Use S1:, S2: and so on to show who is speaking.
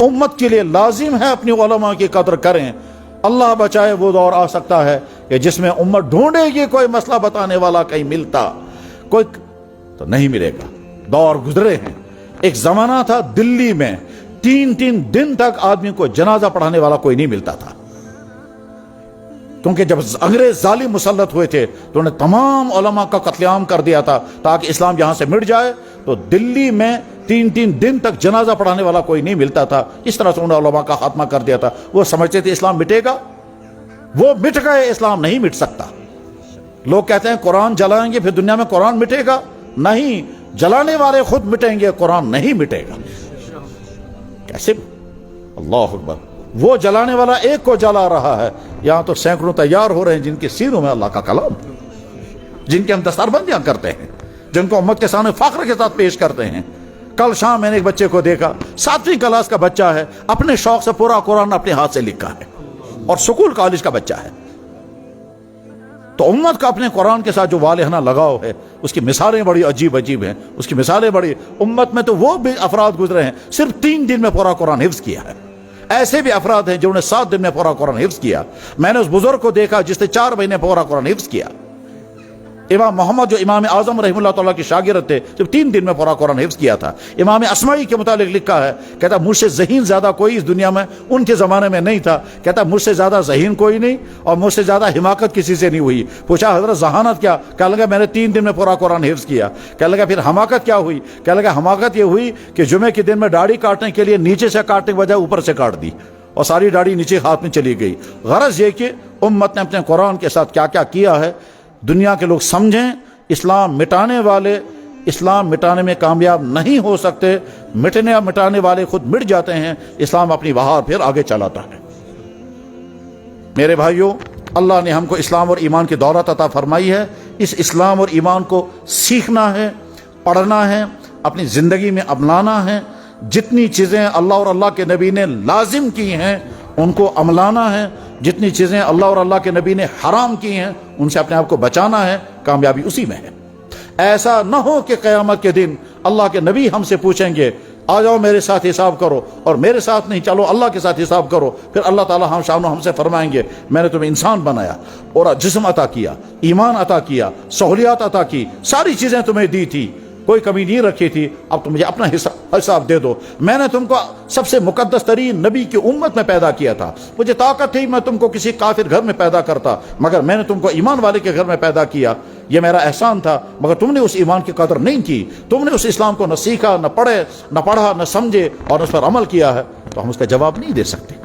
S1: उम्मत के लिए लाजिम है अपनी उलमा की कदर करें। अल्लाह बचाए वो दौर आ सकता है कि जिसमें उम्मत ढूंढेगी कोई मसला बताने वाला, कहीं मिलता कोई तो नहीं मिलेगा। दौर गुजरे हैं। एक जमाना था दिल्ली में 3-3 दिन तक आदमी को जनाजा पढ़ाने वाला कोई नहीं मिलता था, क्योंकि जब अंग्रेज जालिम मुसल्लत हुए थे तो उन्होंने तमाम उलमा का कत्लेआम कर दिया था ताकि इस्लाम यहां से मिट जाए। तो दिल्ली में 3-3 दिन तक जनाजा पढ़ाने वाला कोई नहीं मिलता था। इस तरह से उन्होंने उलमा का खात्मा कर दिया था। वो समझते थे इस्लाम मिटेगा, वो मिट गए, इस्लाम नहीं मिट सकता। लोग कहते हैं कुरान जलाएंगे फिर दुनिया में कुरान मिटेगा, नहीं, जलाने वाले खुद मिटेंगे, कुरान नहीं मिटेगा। कैसे? अल्लाह अकबर। वो जलाने वाला एक को जला रहा है, यहां तो सैकड़ों तैयार हो रहे हैं जिनके सीनों में अल्लाह का कलाम, जिनके हम दस्तरबंदियां करते हैं, जिनको उम्मत के सामने फख्र के साथ पेश करते हैं। कल शाम मैंने एक बच्चे को देखा, 7वीं क्लास का बच्चा है, अपने शौक से पूरा कुरान अपने हाथ से लिखा है, और स्कूल कॉलेज का बच्चा है। तो उम्मत का अपने कुरान के साथ जो वालिहाना लगाव है, उसकी मिसालें बड़ी अजीब अजीब हैं। उसकी मिसालें बड़ी, उम्मत में तो वो भी अफराद गुजरे हैं सिर्फ 3 दिन में पूरा कुरान हिफ्ज किया है। ऐसे भी अफराद हैं जिन्होंने 7 दिन में पूरा कुरान हिफ्ज किया। मैंने उस बुजुर्ग को देखा जिसने 4 महीने पूरा कुरान हिफ्ज किया। इमाम मोहम्मद जो इमाम आजम रहमतुल्लाह तआला के शागिर्द थे, सिर्फ 3 दिन में पूरा कुरान हिफ्ज किया था। इमाम अस्माई के मुतालिक लिखा है, कहता मुझसे ज़हीन ज्यादा कोई इस दुनिया में उनके जमाने में नहीं था। कहता मुझसे ज्यादा ज़हीन कोई नहीं और मुझसे ज्यादा हिमाकत किसी से नहीं हुई। पूछा हजरत जहानत क्या? कहने लगा मैंने 3 दिन में पूरा कुरान हिफ्ज किया। कहने लगा फिर हमाकत क्या हुई? कहने लगा हमाकत ये हुई कि जुमे के दिन में दाढ़ी काटने के लिए नीचे से काटने के बजाय ऊपर से काट दी और सारी दाढ़ी नीचे हाथ में चली गई। गरज ये कि उम्मत ने अपने कुरान के साथ क्या क्या किया है, दुनिया के लोग समझें। इस्लाम मिटाने वाले इस्लाम मिटाने में कामयाब नहीं हो सकते, मिटाने वाले खुद मिट जाते हैं। इस्लाम अपनी बहार फिर आगे चलाता है। मेरे भाइयों, अल्लाह ने हमको इस्लाम और ईमान की दौलत अता फरमाई है। इस इस्लाम और ईमान को सीखना है, पढ़ना है, अपनी जिंदगी में अपनाना है। जितनी चीजें अल्लाह और अल्लाह के नबी ने लाजिम की हैं उनको अमलाना है, जितनी चीजें अल्लाह और अल्लाह के नबी ने हराम की हैं उनसे अपने आप को बचाना है। कामयाबी उसी में है। ऐसा न हो कि क़यामत के दिन अल्लाह के नबी हमसे पूछेंगे आ जाओ मेरे साथ हिसाब करो, और मेरे साथ नहीं, चलो अल्लाह के साथ हिसाब करो। फिर अल्लाह ताला हम शानो हमसे फरमाएंगे मैंने तुम्हें इंसान बनाया और जिस्म अता किया, ईमान अता किया, सहूलियात अता की, सारी चीजें तुम्हें दी थी, कोई कमी नहीं रखी थी। अब तुम मुझे अपना हिसाब दे दो। मैंने तुमको सबसे मुकद्दस तरीन नबी की उम्मत में पैदा किया था। मुझे ताकत थी मैं तुमको किसी काफिर घर में पैदा करता, मगर मैंने तुमको ईमान वाले के घर में पैदा किया। यह मेरा एहसान था, मगर तुमने उस ईमान की कदर नहीं की। तुमने उस इस्लाम को न सीखा, न पढ़े, न पढ़ा, न समझे और उस पर अमल किया है। तो हम उसका जवाब नहीं दे सकते।